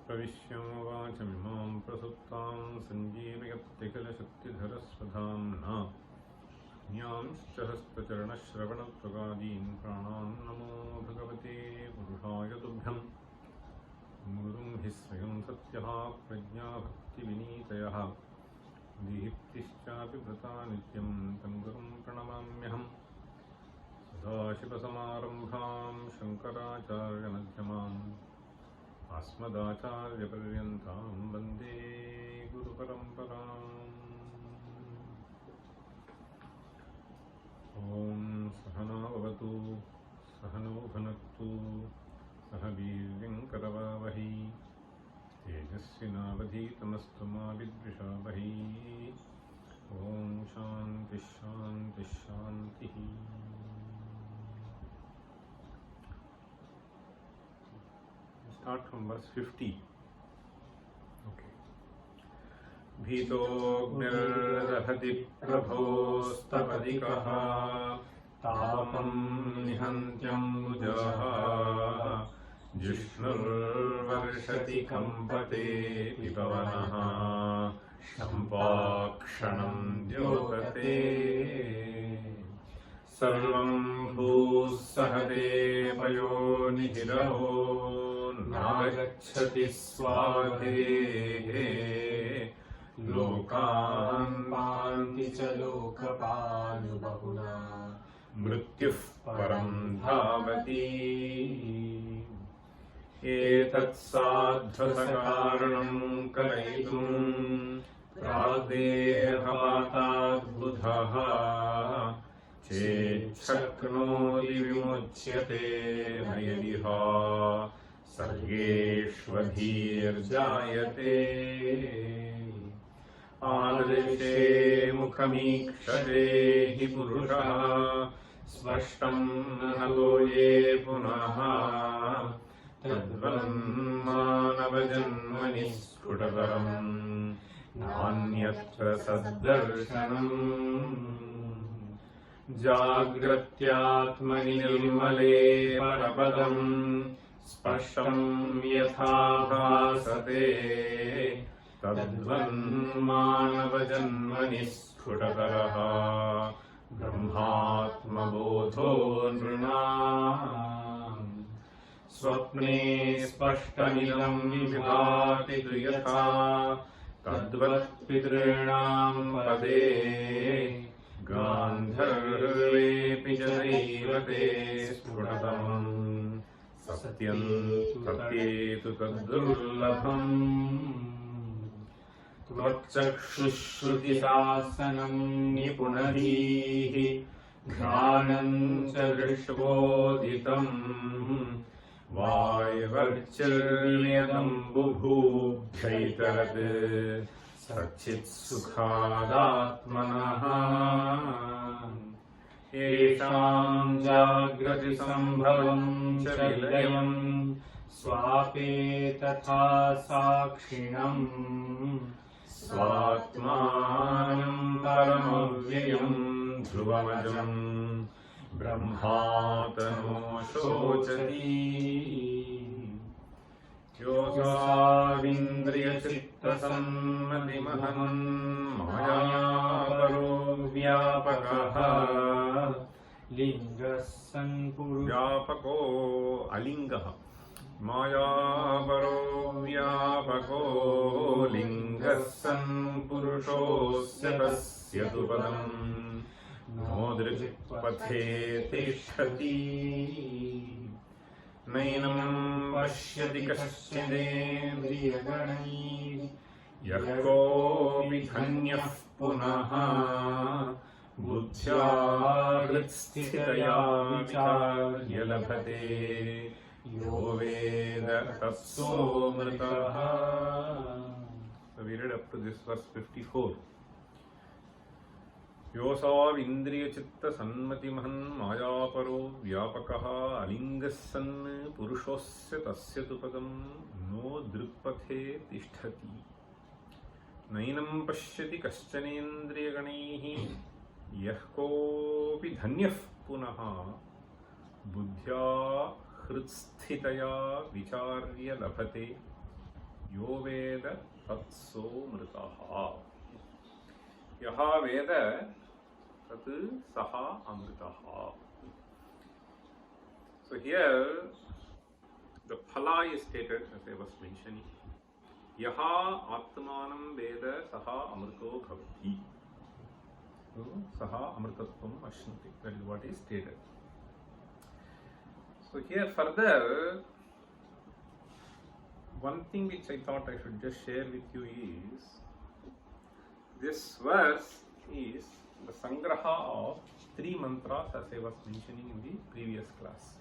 प्रविश्यवाचमिमां प्रसुप्तां सञ्जीवयत्यखिलशक्तिधरस्वधाम्ना ज्ञांश्च हस्तचरणश्रवणत्वगादीन् प्राणान् नमो भगवते पुरुषाय तुभ्यं। गुरुं हि स्वयं सत्यः प्रज्ञा भक्तिविनीतयः दीप्तिश्चापि भृता नित्यं तं गुरुं प्रणमाम्यहम्। सदाशिवसमारम्भां शङ्कराचार्यमध्यमाम् अस्मदाचार्यपर्यन्तां वन्दे गुरुपरम्पराम्। ॐ सहना भवतु सहनौ भुनक्तु सह वीर्यङ्करवावहै तेजस्विनावधीतमस्तु मा विद्विषावहै। ॐ शान्तिः शान्तिः शान्तिः। Start from verse 50. Okay. भीतोऽग्निर्दहति प्रभोस्तपदिकः तापं निहन्त्यम्बुजः जिष्णुर्वर्षति कम्पते पिपवनः शम्पाक्षणं द्योतते। सर्वं भूः सहते पयोनिधिरहो नागच्छति स्वाधेः लोकान् पान्ति च लोकपालु बहुना मृत्युः परं धावति। एतत्साध्वसकारणं कलयितुं प्राग्देहपाताद्बुधः चेच्छक्नोति विमुच्यते न यदिह सर्गेष्वधीर्जायते। आदृशे मुखमीक्षते हि पुरुषः स्पष्टं न लोये पुनः तद्वन्मानवजन्मनि स्फुटतरं नान्यत्र सद्दर्शनम्। जाग्रत्यात्मनि निर्मले परपदं स्पष्टं यथा भासते तद्वन्मानवजन्मनि स्फुटतरः ब्रह्मात्मबोधो नृणाम्। स्वप्ने स्पष्टमिदं विभाति तु यथा तद्वत्पितॄणां पदे गान्धर्वेऽपि च दैवते स्फुटतमम् सत्यं सत्येतु तद्दुर्लभम्। त्वच्चक्षुश्रुतिशासनं निपुणधीः घ्राणं च दृष्ट्वोदितम् वायवर्चिर्यदं बुभूभ्यैतरत् सच्चित्सुखादात्मनः। येषां जाग्रति सम्भवं च विलयं स्वापे तथा साक्षिणं स्वात्मानं परमव्ययं ध्रुवमजं ब्रह्मातनो शोचति। योऽसाविन्द्रियचित्तसन्मतिमहन् मायापरो व्यापकः लिङ्गः व्यापको अलिङ्गः मायापरो व्यापको लिङ्गः सन् पुरुषोऽस्य तस्य तु पदम् नो दृक्पथे तिष्ठति। नैनं पश्यति कश्चिदेन्द्रियगणैः यः कोऽपि धन्यः पुनः बुद्ध्या हृत्स्थितया विचार्य लभते यो वेद तत्सोऽमृतः। So we read up to this verse 54. योऽसाविन्द्रियचित्तसन्मतिमहन् मायापरो व्यापकः अलिङ्गः सन् पुरुषोऽस्य तस्य तु पदं नो दृक्पथे तिष्ठति। नैनं पश्यति कश्चनेन्द्रियगणैः यः कोऽपि धन्यः पुनः बुद्ध्या हृत्स्थितया विचार्य लभते Yo Veda Tatso Mritaha. Yaha Veda Tat Saha Amritaha. So here the phala is stated as I was mentioning. Yaha Atmanam Veda Saha Amrito Bhavati. So Saha Amritatvam Ashyanti. That is what is stated. So here further, one thing which I thought I should just share with you is, this verse is the sangraha of 3 mantras as I was mentioning in the previous class.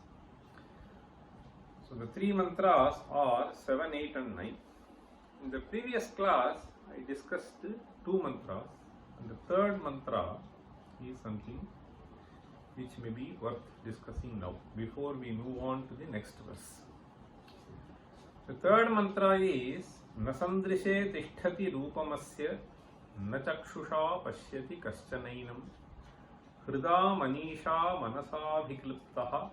So the 3 mantras are 7, 8 and 9. In the previous class I discussed 2 mantras, and the 3rd mantra is something which may be worth discussing now before we move on to the next verse. The 3rd mantra is Nasandrishe Tishtati Rupamasya Na Chakshusha Pashyati Kaschanainam Hrida Manisha Manasa Bhikliptaha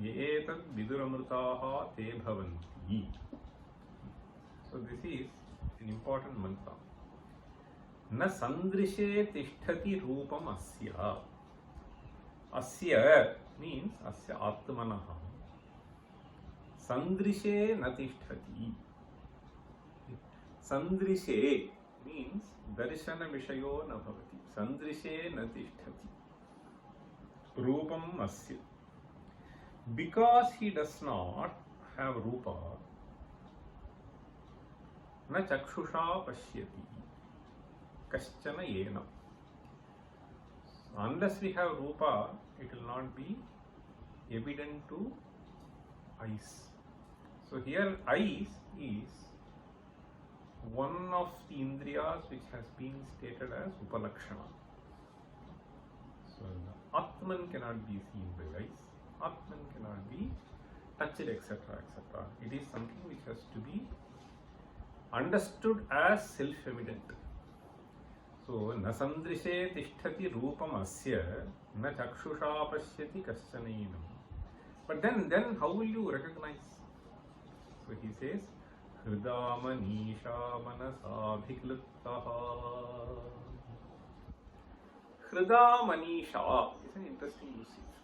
Yeetad Viduramritaha Te Bhavanti. So this is an important mantra. Na Sandrishe Tishtati Rupamasya. Asya means Asya Atmanaha. Sandrishe Natishtati. Sandrishe means Darshana Vishayo Nabhavati. Sandrishe Natishtati. Rupam Asya. Because he does not have Rupa, Na Chakshusha Pashyati. Kaschana Yena. Unless we have Rupa, it will not be evident to eyes. So here eyes is one of the indriyas which has been stated as Upalakshana. So Atman cannot be seen by eyes, Atman cannot be touched, etc., etc. It is something which has to be understood as self-evident. So na sandrishe tishtati rupam asya na chakshusha pashyati kaschanainam. But then how will you recognize? So he says Hrida Manisha Manasa Bhikliptaha. Hrida Manisha is an interesting usage.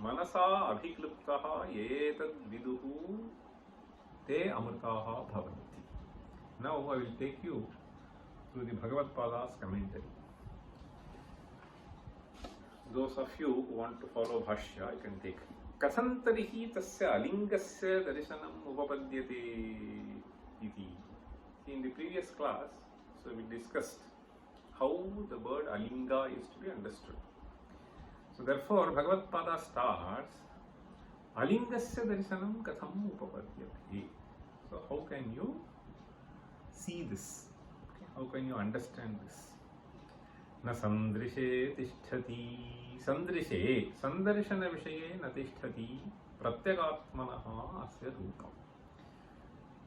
Manasa Abhikliptaha Yetad Viduhu Te Amritaha Bhavanti. Now I will take you to the Bhagavad Pada's commentary. Those of you who want to follow Bhashya, I can take. Kathantarihi tasya alingasya darshanam upapadyate iti. In the previous class, so we discussed how the word alinga is to be understood. So therefore, Bhagavad Pada starts alingasya darshanam katham upapadyate. So how can you see this? How can you understand this? Na sandrishe tishtati. Sandrishe, sandarshana vishaye na tishtati pratyakatmanaha asya rupam.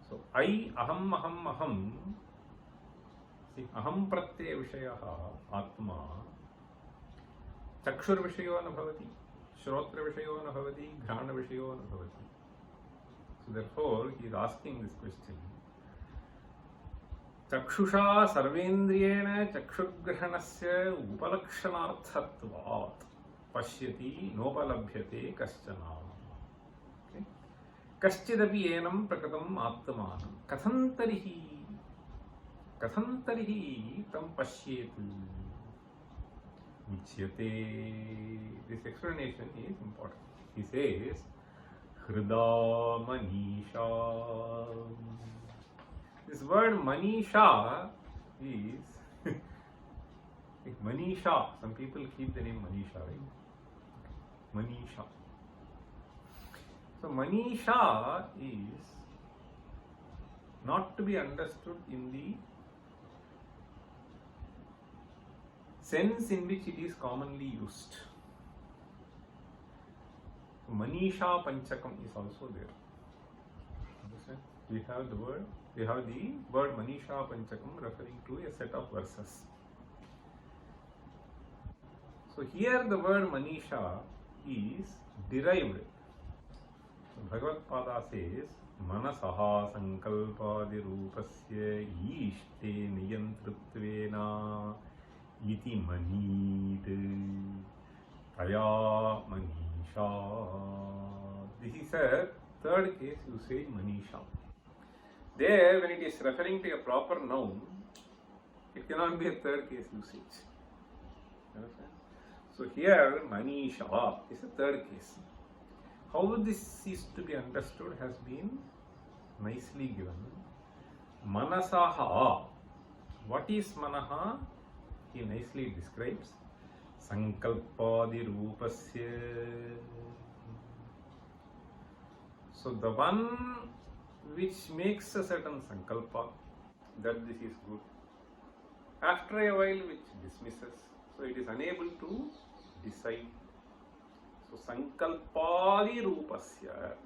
So I, aham. See, aham pratyaya vishayaha atma. Chakshur vishayo na bhavati, shrotra vishayo na bhavati, ghrana vishayo na bhavati. So therefore, he is asking this question. Chakshusha sarvendriyena chakshuggrahanasya upalakshanarthatvat pashyati nopalabhyate kaschana. Okay. Kaschidapi enam prakatam atmanam. Kathantarihi tam pashyetu uchyate. This explanation is important. He says Hrida Manisha. This word Manisha is Manisha. Some people keep the name Manisha, right? Manisha. So Manisha is not to be understood in the sense in which it is commonly used. Manisha Panchakam is also there. Understand? We have the word Manisha Panchakam referring to a set of verses. So here the word Manisha is derived Bhagavad-pada says, Manasaha sankalpadi-rupasya ishte niyantrutvena iti manid taya manisha. This is a third case usage, manisha. There, when it is referring to a proper noun, it cannot be a third case usage. Understand? So here, manisha is a third case. How this is to be understood has been nicely given. Manasaha. What is manaha? He nicely describes. Sankalpadi rupasya. So the one which makes a certain sankalpa, that this is good. After a while, which dismisses. So it is unable to decide. So sankalpadi rupasya.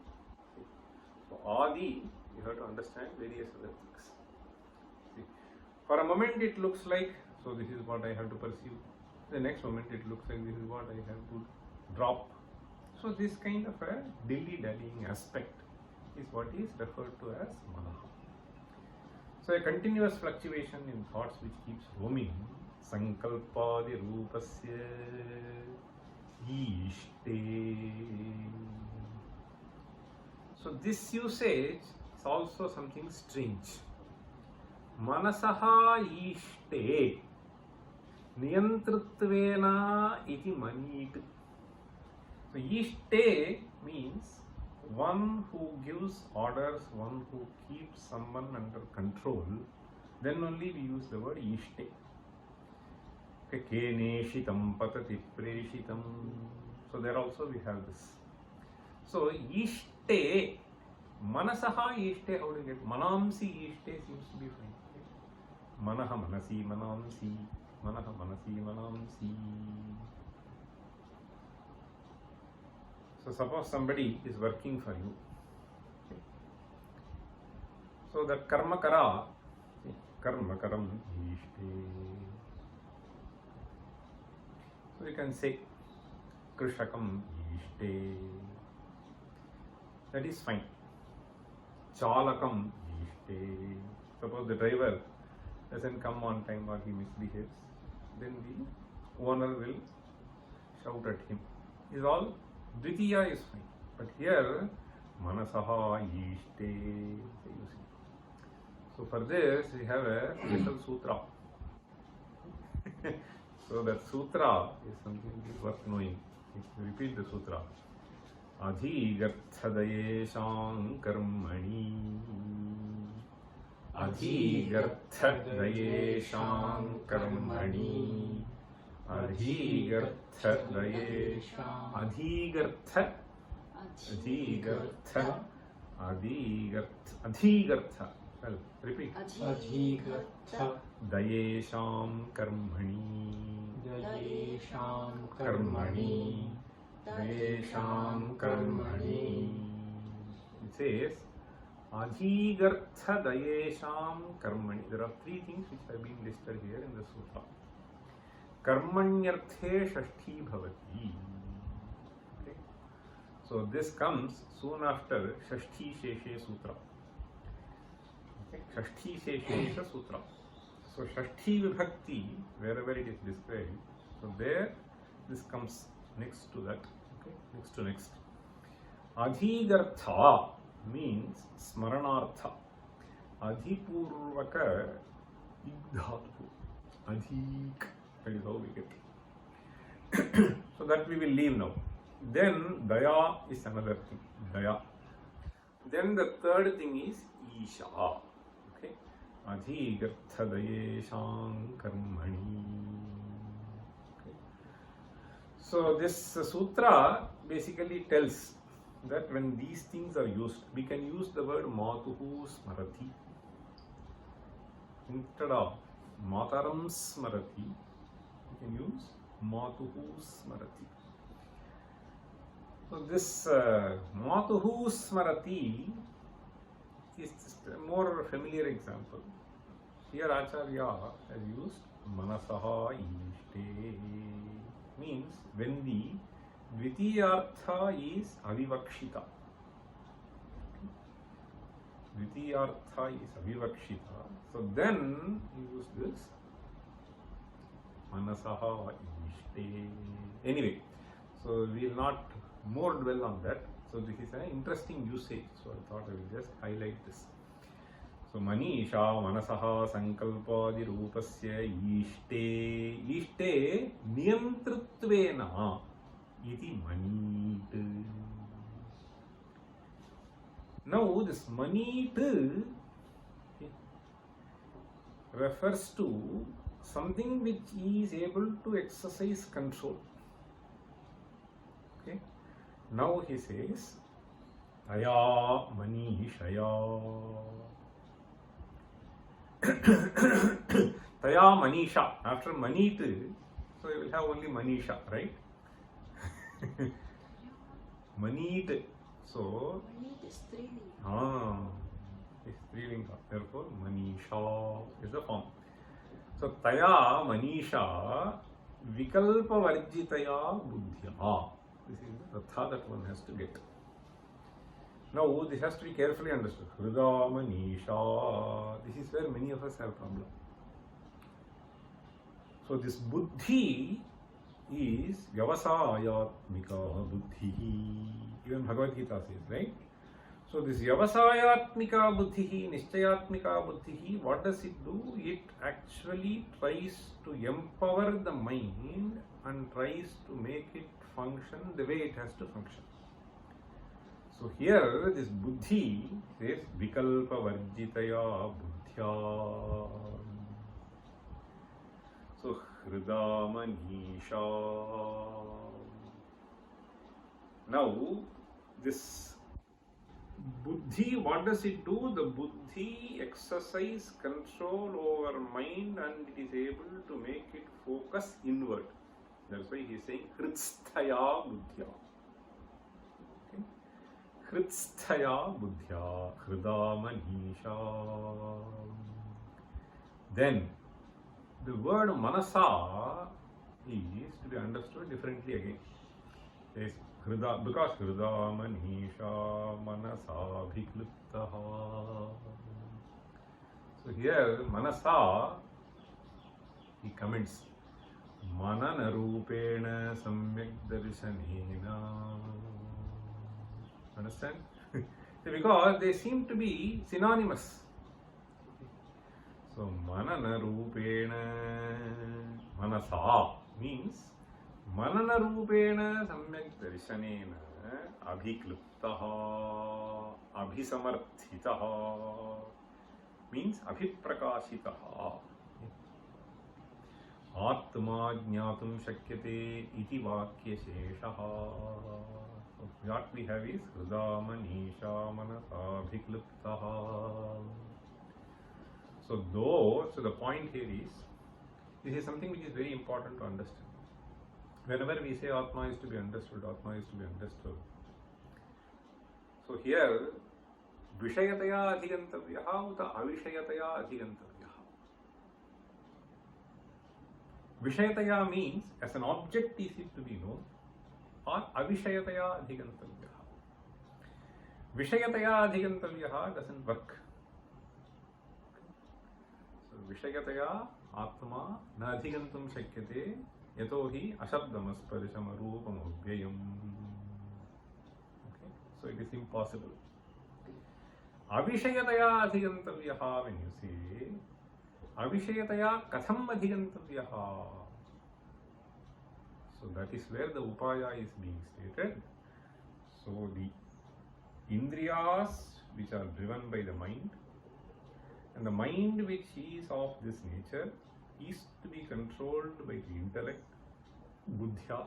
So adi, you have to understand various other things. See, for a moment it looks like, so this is what I have to pursue. The next moment it looks like this is what I have to drop. So this kind of a dilly-dallying aspect is what is referred to as manaha. So a continuous fluctuation in thoughts which keeps roaming. Sankalpadi rupasya ishte. So this usage is also something strange. Manasaha ishte niyantritvena iti manit. So ishte means one who gives orders, one who keeps someone under control. Then only we use the word ishte. Keneshitam patati preshitam. So there also we have this. So ishte, manasaha ishte, how do you get? Manamsi ishte seems to be fine. Manaha manasi manamsi. Manaha manasi manamsi. So suppose somebody is working for you. So that karma kara, karma karam ishte. So you can say krishakam ishte. That is fine. Chalakam ishte. Suppose the driver doesn't come on time or he misbehaves, then the owner will shout at him. Is all Dvitiya is fine. But here, manasaha ishte. So for this, we have a special sutra. So that sutra is something worth knowing. If you repeat the sutra. Adhigarthadayesham karmani. Adhigarthadayesham karmani. Adhigarthadayesham. Adhigartha. Adhigartha. Adhigartha. Well, repeat. Adhigartha. Dayesham karmani. Dayesham Karmani. Dayesham karmani. It says Adhigartha dayesham karmani. There are three things which have been listed here in the sutra. Karmanyarthe shashti bhavati. Okay. So this comes soon after Shashti Sheshe Sutra. Okay. Shashti Sheshe Sutra. So Shashti Vibhakti, wherever it is described, so there this comes next to that. Okay. Next to next. Adhigartha means smaranartha. Adhipurvaka igdhatu. Adhik. That is how we get. So that we will leave now. Then daya is another thing. Daya. Then the third thing is isha. Okay. Adhigartha dayesham karmani. Okay. So this sutra basically tells that when these things are used, we can use the word matuhu smarati instead of mataram smarati. We can use matuhu smarati. So this matuhu smarati is just a more familiar example. Here Acharya has used manasaha ishte, means when the dvitiyartha is avivakshita. Dvitiyartha is avivakshita. So then use this manasaha ishte. Anyway, so we will not more dwell on that. So this is an interesting usage. So I thought I will just highlight this. So manisha manasaha sankalpadi rupasya ishte. Ishte niyantrutvena iti manit. Now this manit refers to something which is able to exercise control. Okay. Now he says taya manishaya. Taya manisha. After manit, so you will have only manisha, right? Manit. So Is strilinga. is strilinga. Therefore, manisha is the form. So taya manisha vikalpa varjitaya buddhya. This is the ratha that one has to get. Now this has to be carefully understood. Hrida manisha. This is where many of us have problem. So this buddhi is vyavasayatmika buddhi. Even Bhagavad Gita says, right? So this vyavasayatmika buddhi, nischayatmika buddhi, what does it do? It actually tries to empower the mind and tries to make it function the way it has to function. So here this buddhi says vikalpa varjitaya buddhya. So hrida manisha. Now this buddhi, what does it do? The buddhi exercise control over mind and it is able to make it focus inward. That's why he is saying hritstaya buddhya. Okay. Hritstaya buddhya, hrida manisha. Then the word manasa is to be understood differently again. Yes. Hrida, because hrida manisha manasa bhikliptaha. So here manasa, he comments manana rupena samyak darshanena. Understand? Because they seem to be synonymous. So manana rupena manasa means manana rupena samyak darshanena abhikliptaha abhisamarthitaha means abhiprakashitaha. Atma jnatum shakyate iti vakya sheshaha. So what we have is hrida manisha manasa abhikliptaha. So the point here is, this is something which is very important to understand. Whenever we say Atma is to be understood, Atma is to be understood. So here, Vishayataya adhigantavyaha uta avishayataya adhigantavyaha. Vishayataya means as an object is it to be known, or avishayataya adhigantavyaha. Vishayataya adhigantavyaha doesn't work. So Vishayataya Atma na adhigantam shakyate yatohi ashabdamasparsham arupam abhyayam. Okay, so it is impossible. Avishayataya adhigantavyaha, when you say avishayataya katham adhigantavyaha, so that is where the upaya is being stated. So the indriyas which are driven by the mind, and the mind which is of this nature is to be controlled by the intellect, buddhya.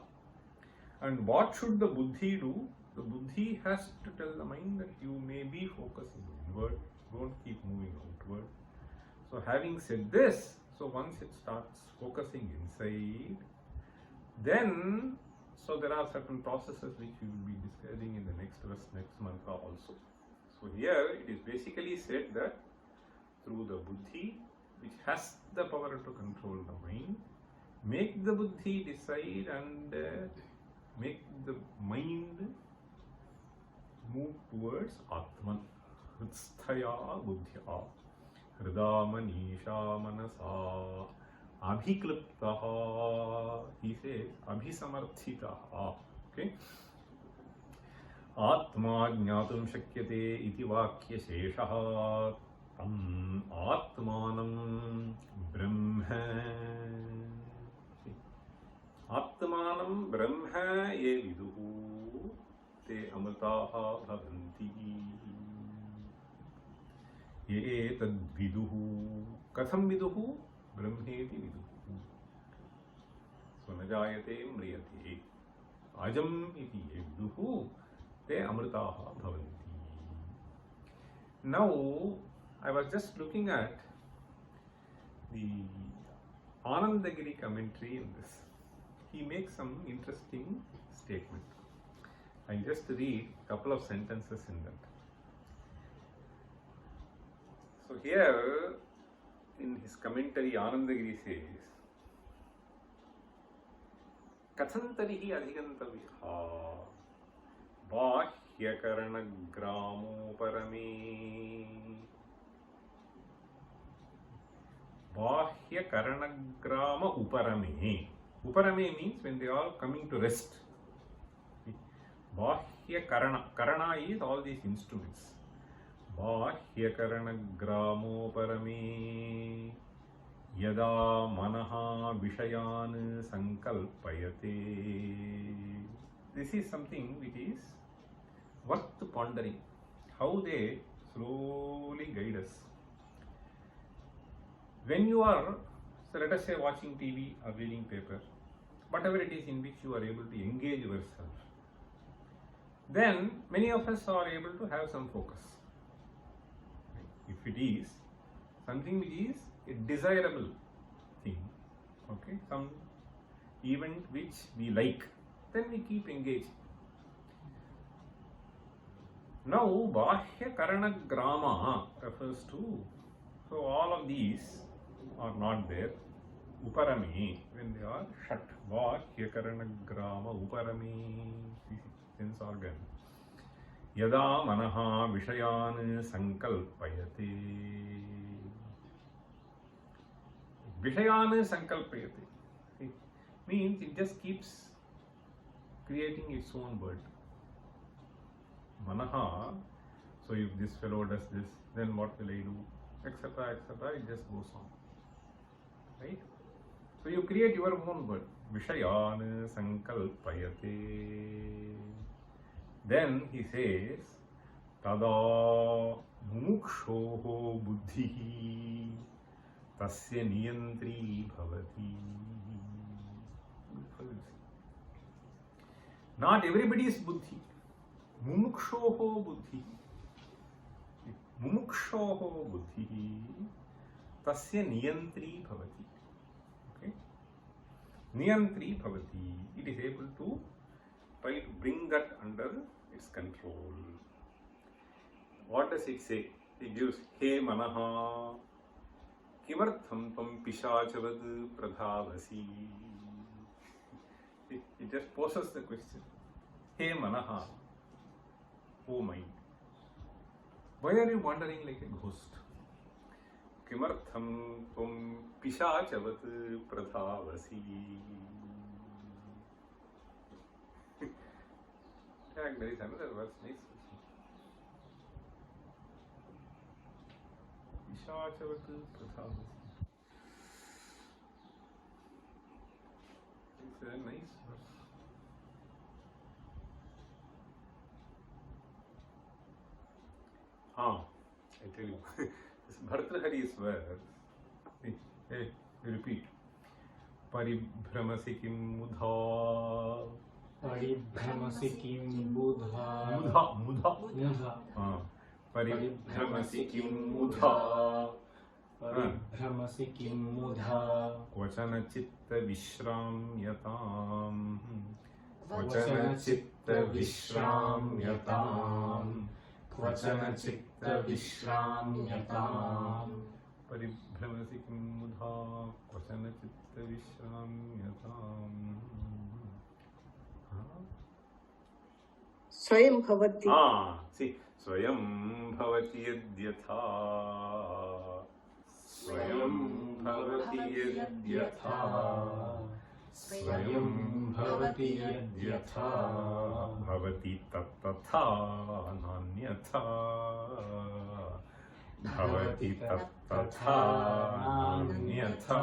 And what should the buddhi do? The buddhi has to tell the mind that you may be focusing inward, don't keep moving outward. So having said this, so once it starts focusing inside, then, so there are certain processes which we will be describing in the next verse, next mantra also. So here it is basically said that through the buddhi, which has the power to control the mind, make the buddhi decide and make the mind move towards Atman. hृत्स्थया बुद्ध्या हृदामनीषा मनसा abhikliptaha. He says abhisamarthitaha. Okay. Atma jnatum shakyate iti vakya sheshaha tam atmanam brahma. Atmanam brahma ye viduhu te amritaha bhavanti. Ye tad viduhu. Katham viduhu? Brahmeti viduhu. So najayate mriyate. Ajam iti ye viduhu te amritaha bhavanti. Now I was just looking at the Anandagiri commentary in this. He makes some interesting statement. I just read a couple of sentences in that. So here in his commentary, Anandagiri says, Kathantarihi adhigantavyaha bahyakarana gramo parame. Bahyakarana grama uparame. Uparame means when they are coming to rest. Bahyakarana. Karana is all these instruments. Bahyakarana gramo parame yada manaha vishayan sankalpayate. This is something which is worth pondering. How they slowly guide us. When you are, so let us say, watching TV or reading paper, whatever it is in which you are able to engage yourself, then many of us are able to have some focus. If it is something which is a desirable thing, okay, some event which we like, then we keep engaging. Now, Bahya Karana Grama refers to, so all of these are not there. Uparame, when they are shut. Bahya Karana Grama Uparame, sense organ. Yada manaha vishayan sankalpayate. Vishayan sankalpayate. It means it just keeps creating its own world. Manaha, so if this fellow does this, then what will I do? Etc. etc. It just goes on. Right? So you create your own world. Vishayan sankalpayate. Then he says, Tada mumukshoho buddhihi tasya niyantri bhavati. Not everybody's buddhi. Mumukshoho buddhi. Mumukshoho buddhi tasya niyantri bhavati. Okay? Niyantri bhavati. It is able to try to bring that under its control. What does it say? It gives, He manaha kimartham tam pishachavad pradhavasi. It just poses the question. He manaha, O mind, why are you wandering like a ghost? Kimartham tam pishachavad pradhavasi. There is another verse, nice. Ishachavatu pradhavasi. It's a nice verse. I tell you, this Bhartrhari's verse, hey, repeat. Paribhramasi kim mudha. Paribhramasi kim buddha. Mudha. Paribhramasi kim mudha. Paribhramasi kim mudha. Kvachana chitta vishramyatam. Kvachana chitta vishramyatam. Kvachana chitta vishramyatam. Paribhramasi kim mudha. Kvachana chitta vishramyatam. Swayam bhavati. See, स्वयं भवति यद्यथा स्वयं भवति यद्यथा स्वयं भवति यद्यथा भवति तत्तथा नान्यथा भवति तत्तथा नान्यथा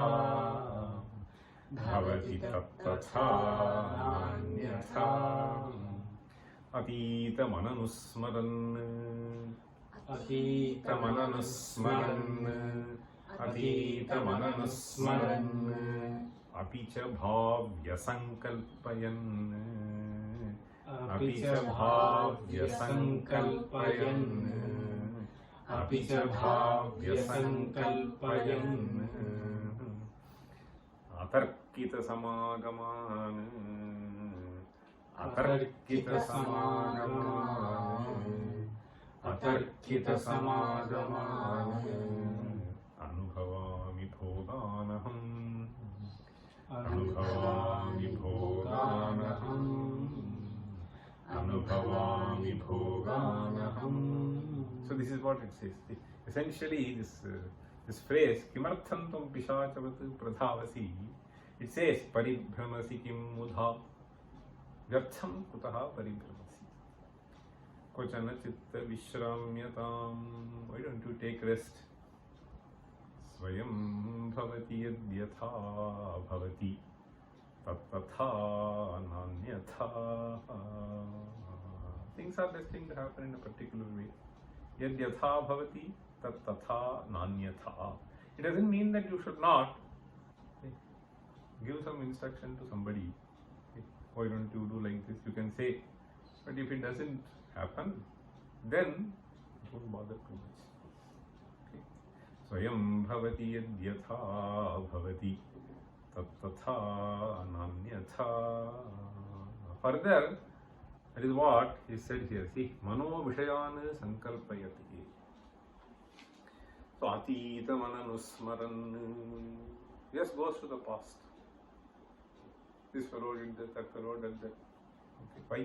भवति तत्तथा नान्यथा अतीतमननुस्मरन् अतीतमननुस्मरन् अतीतमननुस्मरन् अपि च भाव्यसङ्कल्पयन् अपि च भाव्यसङ्कल्पयन् अपि च भाव्यसङ्कल्पयन् अतर्कितसमागमान् अतर्कितसमागमान् अतर्कितसमागमान् अनुभवामि भोगानहम् अनुभवामि भोगानहम् अनुभवामि भोगानहम्. So this is what it says. Essentially this phrase kimartham tvam pishachavat pradhavasi, it says paribhramasi kim mudha vyartham kutaha paribhramasi kochana chitta vishramyatam. Why don't you take rest? Swayam bhavati yadyatha bhavati tattatha nanyatha. Things are destined to happen in a particular way. Yadyatha bhavati tattatha nanyatha. It doesn't mean that you should not give some instruction to somebody. Why don't you do like this? You can say, but if it doesn't happen, then don't bother too much. Swayam bhavati yadyatha bhavati tattatha nanyatha. Further, that is what is said here. See, mano vishayan sankalpayati. So atita mananusmaran just goes to the past. This fellow did that, that fellow did that. Okay, why?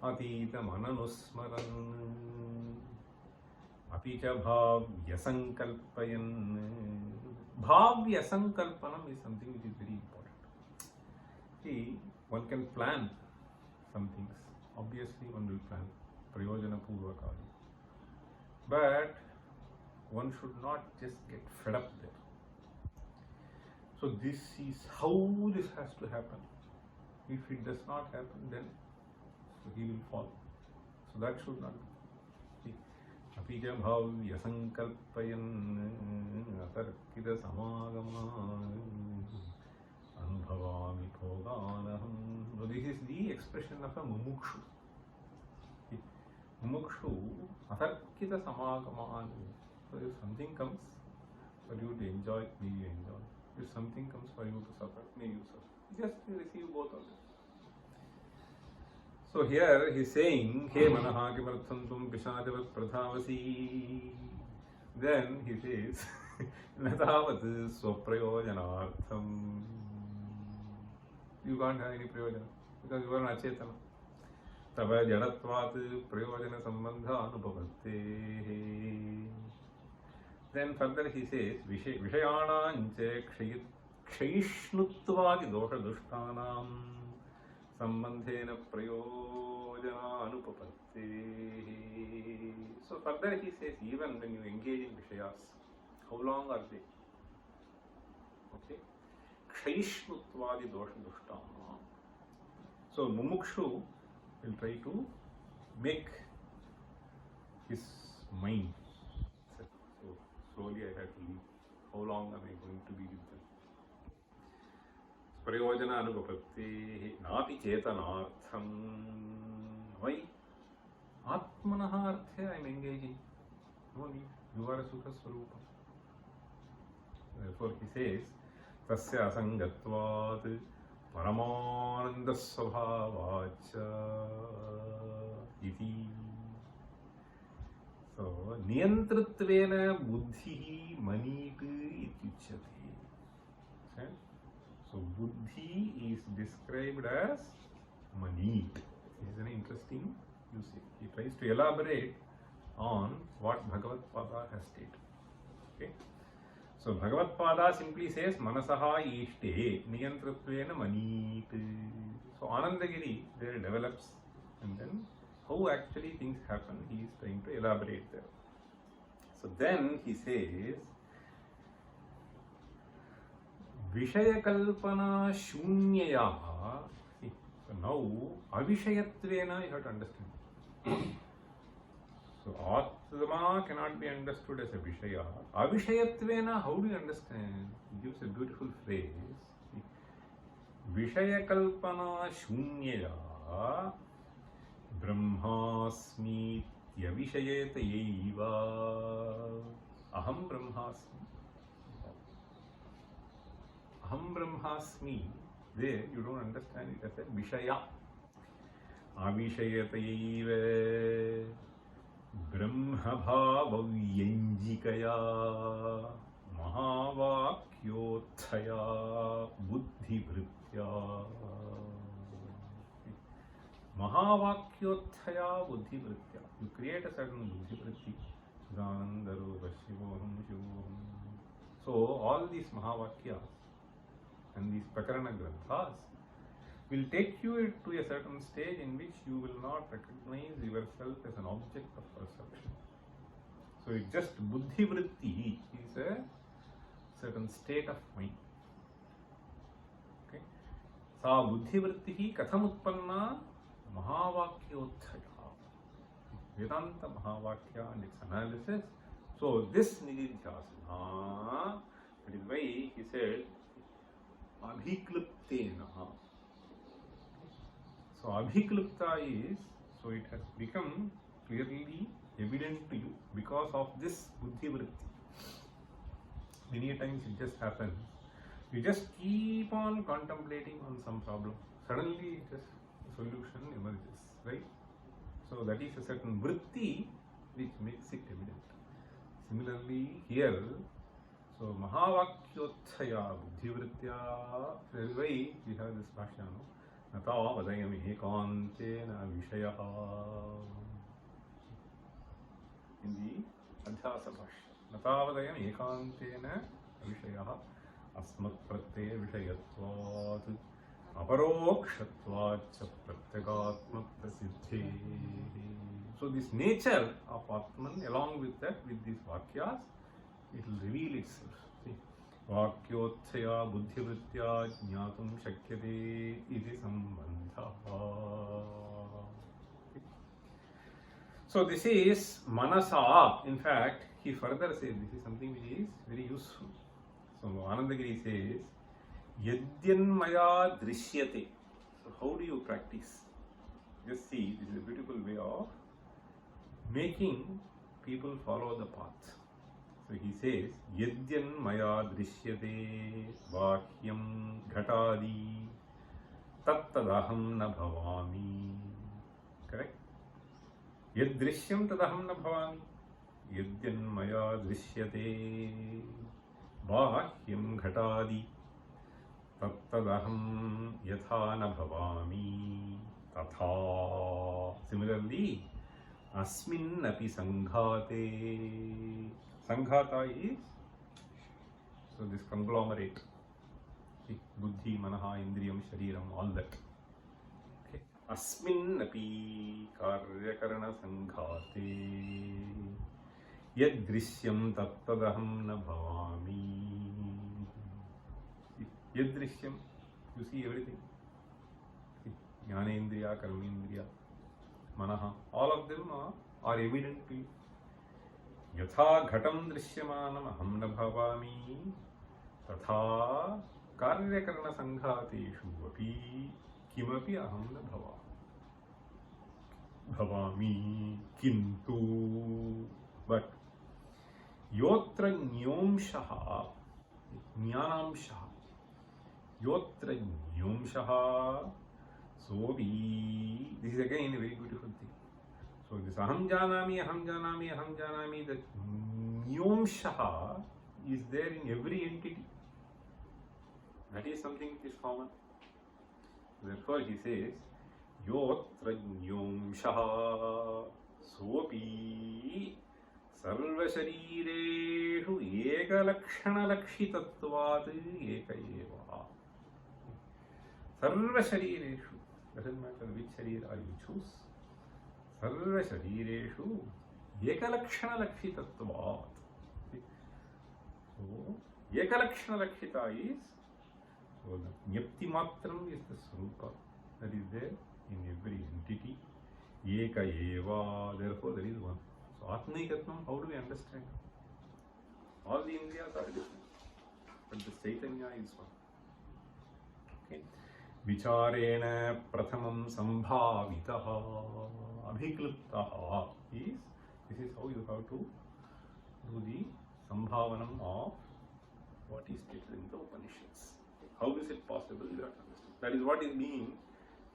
Atita mananusmaran api cha bhavyasankalpayan. Bhavyasankalpanam is something which is very important. See, one can plan some things. Obviously, one will plan prayojana purvakali. But one should not just get fed up there. So this is how this has to happen. If it does not happen, then he will fall. So that should not be. Apija bhavya sankalpayan atarkita samagaman anubhavami bhoganaham. So this is the expression of a mumukshu. Mumukshu atarkita samagaman. So if something comes for you to enjoy, may you enjoy. If something comes for you to suffer, may you suffer. Just receive both of them. So here he is saying, He manaha kimartham tum pishachavat pradhavasi. Then he says, Natavat swaprayojanartham. You can't have any prayojana because you are an achetana. Tava jadatvat prayojana sambandha anupavatte. Then further he says, Vishayananche kshaishnuttvadi dosha dushtanam sambandhena prayojana anupapatte. So further he says, even when you engage in Vishayas, how long are they? Okay. Kshaishnuttvadi dosha dushtanam. So Mumukshu will try to make his mind. Slowly I had to leave. How long am I going to be with them? Prayojana anupapatte nati chetanartham. Why? Atmanaha arthe I am engaging. No need. You are a Sukha Swarupa. Therefore he says, Tasya asangatvat paramananda svabhavacha iti. So, niyantritvena buddhi manit ityuchyate. Okay? So, buddhi is described as manit. Isn't it interesting? You see, he tries to elaborate on what Bhagavatpada has stated. Okay? So Bhagavatpada simply says Manasaha Ishte Niyantratvena Manit. So Anandagiri there develops, and then how actually things happen, he is trying to elaborate there. So then he says Vishayakalpana Shunyaya. So now Avishayatvena you have to understand. So Atma cannot be understood as a Vishaya. Avishayatvena, how do you understand? He gives a beautiful phrase. Vishayakalpana Shunyaya Brahmasmi Yavishayeta Yeva Aham Brahmasmi. Aham Brahmasmi. There you don't understand it as a Vishaya. Avishayeta Yeva Brahma Bhava Mahavakyotthaya Buddhi Vritya. Mahavakyotthaya Buddhi Vritya. You create a certain Buddhi Vritti. Chidanandarupa Shivoham Shivoham. So all these Mahavakyas and these Prakarana Granthas will take you to a certain stage in which you will not recognize yourself as an object of perception. So it's just Buddhi Vritti is a certain state of mind. Okay? Sa Buddhi Vritti Katham Utpanna Mahavakyotthaya. Vedanta Mahavakya and its analysis. So this Nididhyasana, that is why he said Abhikliptena. So Abhiklipta is, so it has become clearly evident to you because of this Buddhi Vritti. Many times it just happens. You just keep on contemplating on some problem. Suddenly just a solution emerges, right? So that is a certain Vritti which makes it evident. Similarly here, so Mahavakyotthaya Buddhi Vritya, that is why we have this Bhashya. Nata vadayam ekantena vishayaha. In the Adhyasa Bhashya. Nata vadayam ekantena vishayaha. Asmat pratyaya vishayatvat. Aparokshatvat cha pratyagatma prasiddhe. So this nature of Atman, along with that, with these Vakyas, it will reveal itself. See? Vakyotthaya buddhivritya jnatum shakyate iti sambandha. So this is manasa. In fact, he further says this is something which is very useful. So Anandagiri says, Yadyanmaya drishyate. So how do you practice? Just see, this is a beautiful way of making people follow the path. So he says, Yadyanmaya drishyate vakyam ghatadi tattadaham na bhavami. Correct? Yaddrishyam tadaham na bhavami. Yadyanmaya drishyate vakyam ghatadi tattadaham yatha na bhavami tatha. Similarly, asmin api sanghate. Sanghata is, so this conglomerate. See, buddhi, manaha, indriyam, shariram, all that. Okay. Asmin api karyakarana sanghate yad drishyam tattadaham na bhavami. Yad drishyam, you see everything. See, jnanendriya, karmendriya, manaha, all of them are evident to you. Yatha ghatam drishyamanam aham na bhavami tatha karyakarana sanghateshu api kimapi aham na bhavami kintu. But yotra nyomshaha jnanamshaha yotra nyomshaha sobi. This is again a very beautiful thing. So this aham janami, that nyomshaha is there in every entity. That is something which is common. Therefore he says, yotranyomshaha sopi sarvasharireshu ekalakshanalakshitatvat eka eva. Sarvasharireshu, doesn't matter which sharira you choose. Sarvasharireshu ekalakshanalakshitatvat. So, ekalakshanalakshita is, so the nyapti matram is the swarupa that is there in every entity. Eka eva, therefore there is one. So Atmaikatvam, how do we understand? All the Indriyas are different, but the Chaitanya is one. Okay. Vicharena prathamam sambhavitaha abhikliptaha is, this is how you have to do the sambhavanam of what is stated in the Upanishads. How is it possible? You have to understand. That is what is being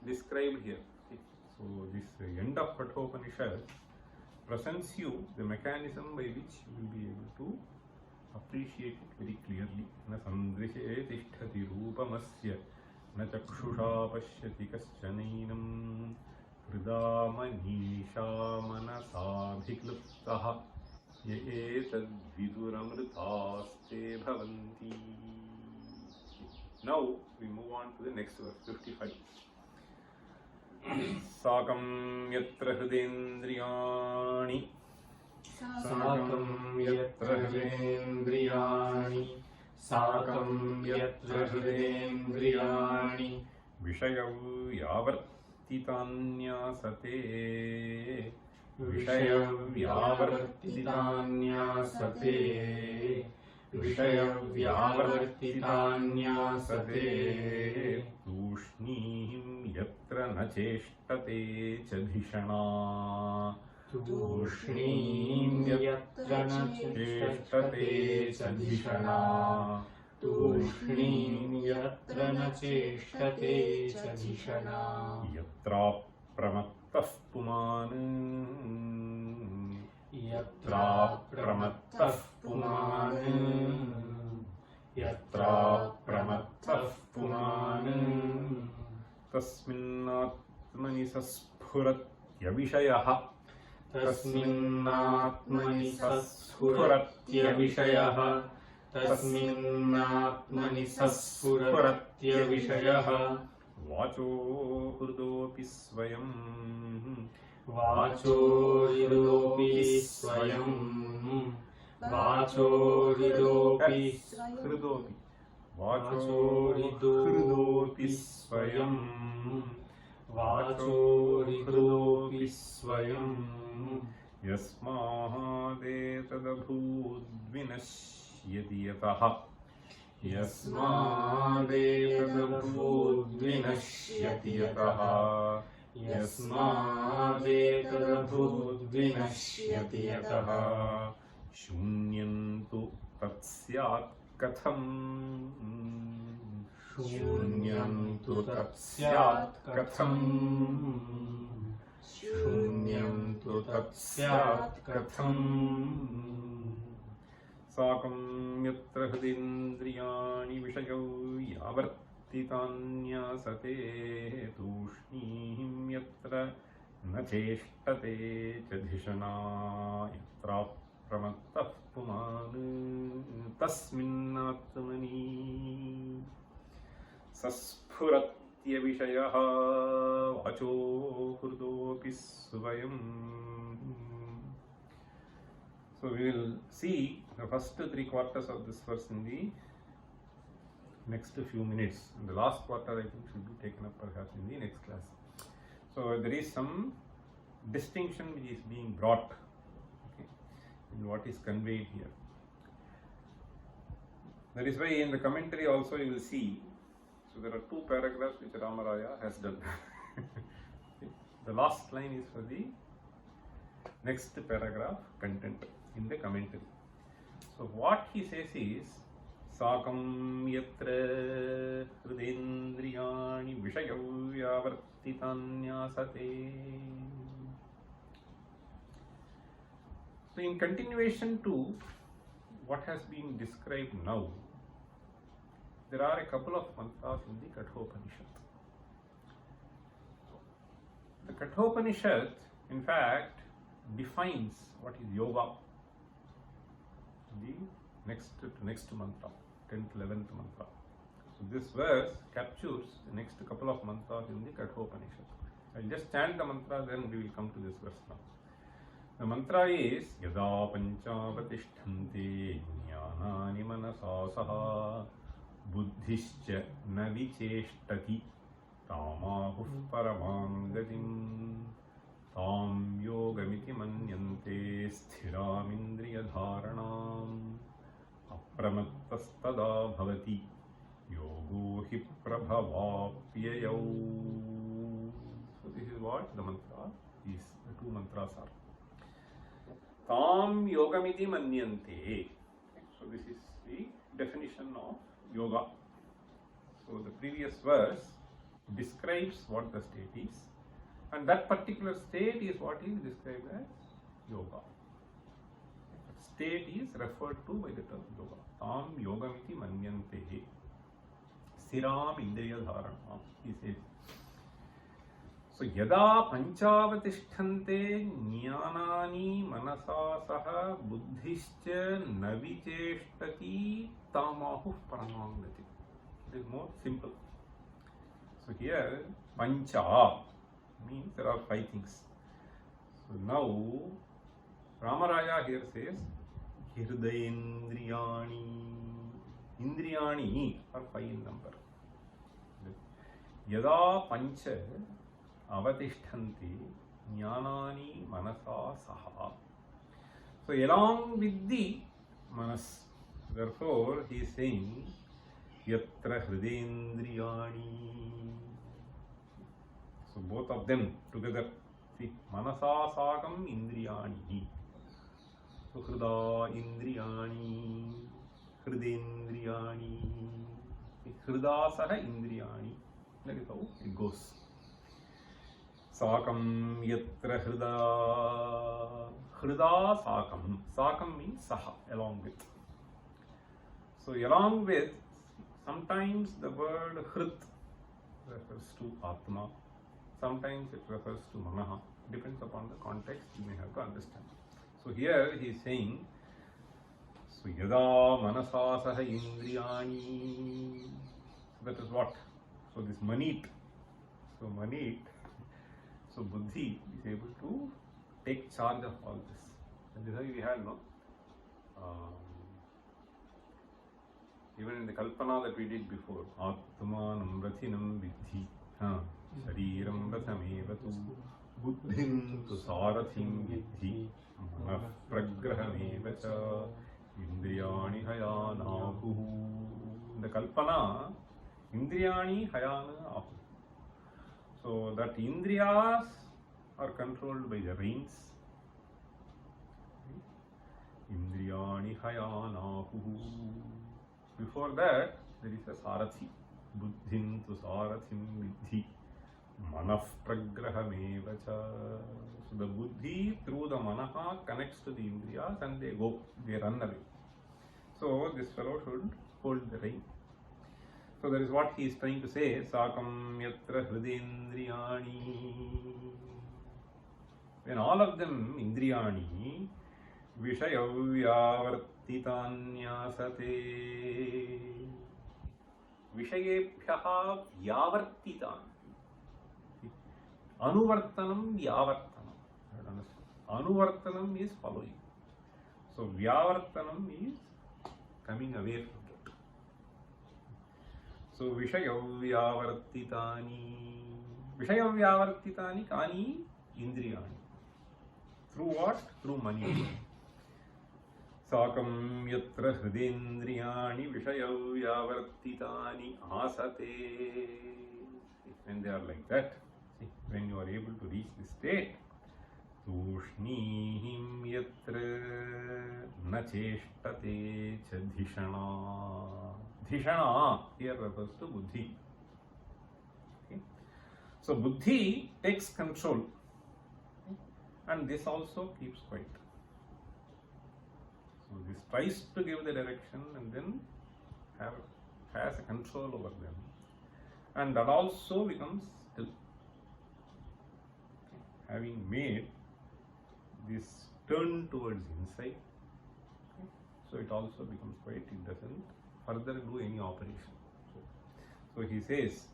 described here. So this end of Kathopanishad presents you the mechanism by which you will be able to appreciate it very clearly. Na sandrishe tisthati rupamasya na chakshusha pashyati kaschanainam hridha manisha manasabhikliptaha ye etad viduramritaste bhavanti. Now we move on to the next verse, 55. Sakam yatra hridendriyani Sakam yatra hridendriyani Sakam yatra hridendriyani Vishayav yavartitanyasate Vishayav yavartitanyasate Vishayav yavartitanyasate Tushnim yatra na cheshtate chadhishana Tushnim yatra na cheshtate chadhishana Tushnim yatra na cheshtate chadhishana Yatra pramattah puman Yatra pramattah puman Yatra pramattah puman Tasminnatmani sasphuratya Tasminnatmani sasphuratya vishayaha Tasminnatmani sasphuratya vishayaha Vacho hrudopi swayam Vacho hridopi swayam Vacho hridopi hridopi Vacho hridopi swayam Vacho hridopi swayam Yasmadetadabhudvinashyati yataha Yasmadetadabhudvinashyati yataha Yasmadetadabhudvinashyati yataha Shunyantu tatsyat katham Shunyantu tatsyat katham Shunyantu tatsyat katham Sakam yatra hridendriyani vishayav yavartitanyasate tushnim yatra na cheshtate chadhishana yatra pramattah puman tasminnatmani sasphuratya vishayaha vacho hrudopi svayam. So we will see the first 3 quarters of this verse in the next few minutes. And the last quarter I think should be taken up perhaps in the next class. So there is some distinction which is being brought, okay, in what is conveyed here. That is why in the commentary also you will see, so there are 2 paragraphs which Rāmarāya has done. Okay. The last line is for the next paragraph content in the commentary. So what he says is Sakam yatra hridendriyani vishayav yavartitanyasate. So in continuation to what has been described now, there are a couple of mantras in the Kathopanishad. Kathopanishad, in fact, defines what is yoga. The next mantra, 10th, 11th mantra. So this verse captures the next couple of mantras in the Kathopanishad. I'll just chant the mantra, then we will come to this verse now. The mantra is Yada Panchavatishtante Jnanani Manasa Saha Buddhischa Navicheshtati Tamahuh Paramam Gatim Tam Yogamiti Manyante Sthiramindriya Dharanam Apramattastada Bhavati Yogo Hi Prabhavapyayau. So this is what the mantra is. The two mantras are. Tam yogamiti manyante. So this is the definition of yoga. So the previous verse describes what the state is, and that particular state is what is described as yoga. State is referred to by the term yoga. Tam yogamiti manyante. Siram indriya dharanam. He says. So yada panchavatishtante jnanani manasa saha buddhischa navicheshtati tamahuh paramangati. It is more simple. So here pancha means there are 5 things. So now Ramarāyakavi here says hirdayendriyani. Indriyani are 5 in number. Yada pancha avatishtanti jnanani manasa saha. So along with the manas, therefore he is saying yatra hridendriyani. So both of them together. See, manasa sakam indriyani. So hrida indriyani, hridendriyani, hrida saha indriyani. That is how it goes. Sakam yatra hrida. Hrida sakam. Sakam means saha, along with. So along with, sometimes the word hrit refers to Atma. Sometimes it refers to Manaha. Depends upon the context, you may have to understand. So here he is saying, so yada manasa saha indriyani. That is what? So this manit. So manit. So buddhi is able to take charge of all this. And this is how we had, no? Even in the kalpana that we did before, Atmanam Rathinam Vidhi, Shariram Rathamevatu, Buddhim tu Sarathim Vidhi, Manah Pragrahamevacha, Indriyani Hayana Ahu. In the kalpana, Indriyani Hayana Ahu. So that Indriyas are controlled by the reins. Indriyani Hayana Ahu. Before that, there is a Sarathi. Buddhim tu Sarathim Vidhi. Manah Pragrahamevacha. So the Buddhi through the Manaha connects to the Indriyas and they go, they run away. So this fellow should hold the rein. So that is what he is trying to say. Sakam yatra hridendriyani. When all of them indriyani, vishayavyavartitanyasate. Vishayebhyaha vyavartitan. Anuvartanam vyavartanam. Anuvartanam is following. So vyavartanam is coming away from it. So vishayavyavartitani. Vishayavyavartitani kani indriyani. Through what? Through money. Sakam yatra hridendriyani vishayavyavartitani asate. When they are like that, see, when you are able to reach this state, Tushnihim yatra nacheshtate cha dhishana. Dhishana here refers to buddhi. Okay. So buddhi takes control, and this also keeps quiet. So this tries to give the direction and then has a control over them, and that also becomes still. Okay. having made this turn towards inside, okay, so it also becomes quiet, it doesn't further do any operation. So he says,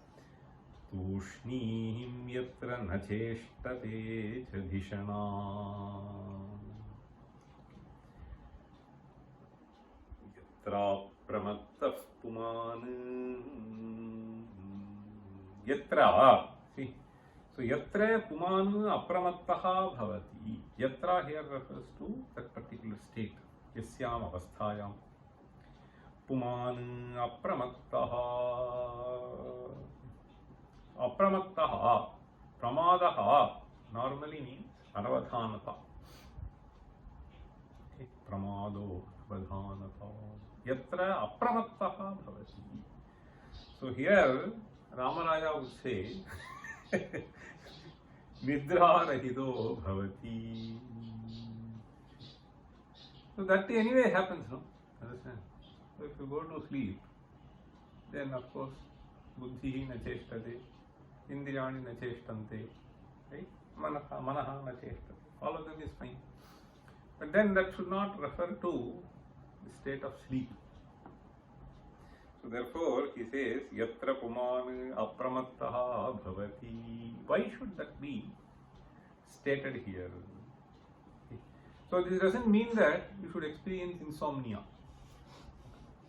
Tushnihim yatra nacheshtate chadhishana yatra pramattah puman yatra. See, so yatra puman apramattaha bhavati. Yatra here refers to that particular state. Yasyam avasthayam. Puman apramattaha. Apramattaha. Pramadaha normally means anavadhanata. Okay. Pramado avadhanata. Yatra apramattaha bhavati. So here Rāmarāya would say Nidra rahido bhavati. So that anyway happens, no? Understand? So if you go to sleep, then of course buddhihi na cheshtate, indriyani na cheshtante, right? Manaha na cheshtate. All of them is fine. But then that should not refer to the state of sleep. So therefore he says yatra puman apramattaha bhavati. Why should that be stated here? So this doesn't mean that you should experience insomnia.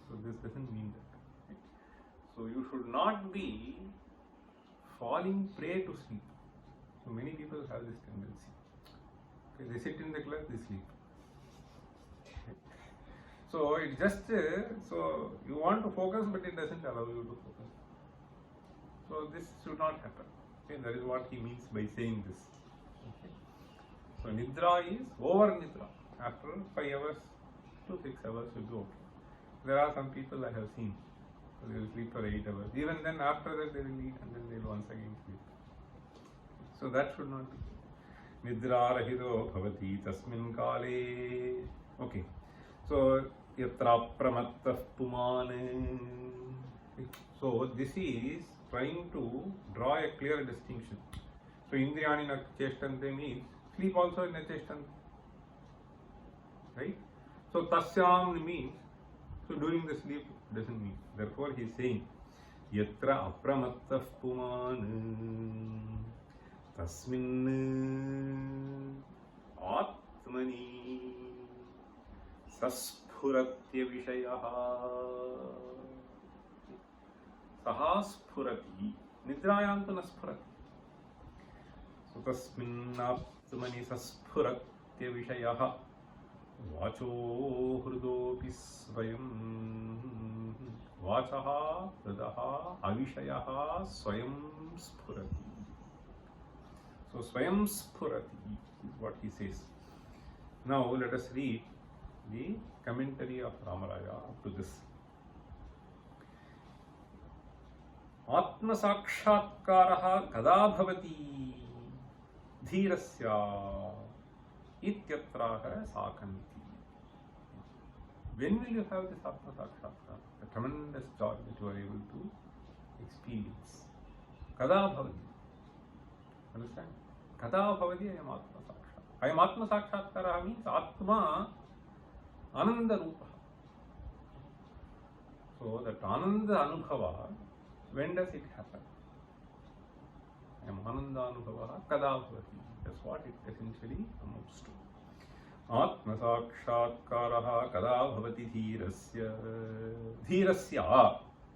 So this doesn't mean that. So you should not be falling prey to sleep. So many people have this tendency. Okay, they sit in the class, they sleep. So it just, so you want to focus but it doesn't allow you to focus. So this should not happen. Okay, that is what he means by saying this. Okay. So nidra is over nidra. After 5 hours to 6 hours will be okay. There are some people I have seen, so they will sleep for 8 hours. Even then after that they will eat and then they will once again sleep. So that should not be. Nidra rahido bhavati tasmin kale. Okay. So yatra pramattah puman. So this is trying to draw a clear distinction. So indriyani na cheshtante means sleep also in a cheshtante. Right? So tasyam means, so during the sleep doesn't mean. Therefore he is saying yatra apramattah puman tasmin atmani sasphuratya vishayaha. Saha sphurati. Nidrayam tu na sphurati. So tasmin atmani sasphuratya vishayaha. Vacho hrudopi svayam. Vachaha hridaha avishayaha swayam sphurati. So swayam sphurati is what he says. Now let us read the commentary of Ramarāya up to this. Atma sakshatkaraha kada bhavati dhirasya ityatraha sakanti. When will you have this Atma sakshatkara? The tremendous joy that you are able to experience. Kada bhavati. Understand? Katha bhavati ayam atma sakshatkara. Ayam atma sakshatkara means atma ananda rupa. So that ananda anubhava, when does it happen? Ayam ananda anubhava kada bhavati. That's what it essentially amounts to. Atma sakshatkaraha kada bhavati dhirasya. Dhirasya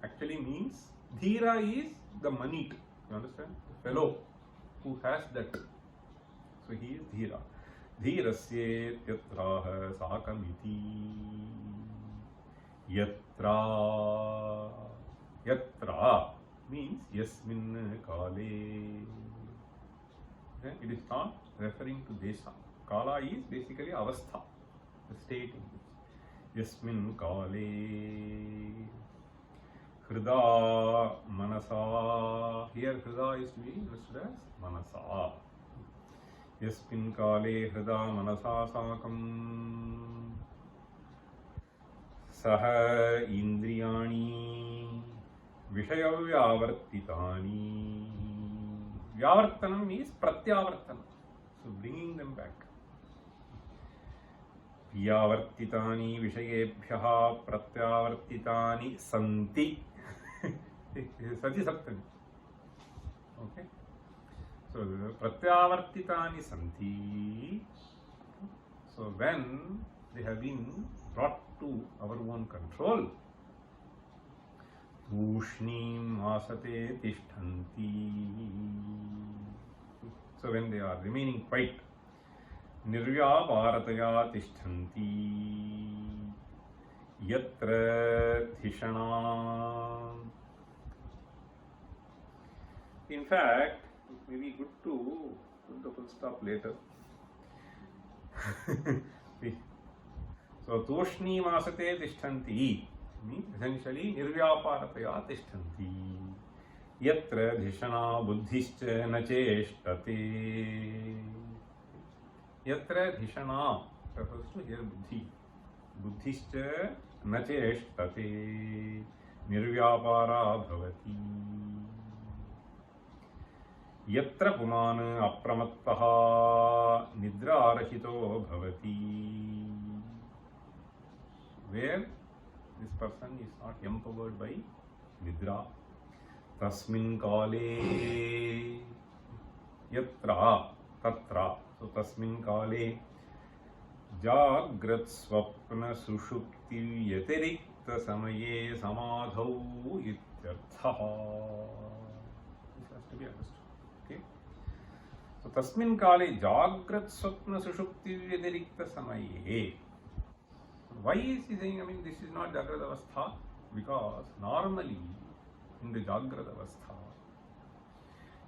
actually means dhira is the manit. You understand? The fellow who has that. So he is dhira. Dhirasya yatraha sakamiti. Yatra. Yatra means yasmin kale. Okay? It is not referring to desha. Kala is basically avastha, the state in which. Yasmin kale. Hrida manasa. Here hrida is to be understood as manasa. Yasmin kale hrida manasa sakam. Saha indriyani vishaya vyavartitani. Vyavartanam means pratyavartanam. So bringing them back. Yavartitani vishayebhyaha pratyavartitani santi. Sati saptami. Okay. So pratyavartitani santi. So when they have been brought to our own control, tushnim asate tishtanti. So when they are remaining quiet, nirvyaparataya tishtanti yatra dhishana. In fact, it may be good to put the full stop later. So tushni masate tishtanti means essentially nirvyaparataya tishtanti yatra dhishana buddhischa na cheshtate. Yatra dhishana refers to here buddhi. Buddhischa na cheshtate nirvyapara bhavati. Yatra puman apramattaha nidrarahito bhavati. Where this person is not empowered by nidra. Tasmin kale yatra tatra. So tasmin kale jagrat swapna sushupti yatirikta samaye samadhau ityarthaha. This has to be understood. So tasmin kale jagrat swapna sushupti yadirikta samaye. Why is he saying, this is not jagrata avastha? Because normally in the jagrata avastha,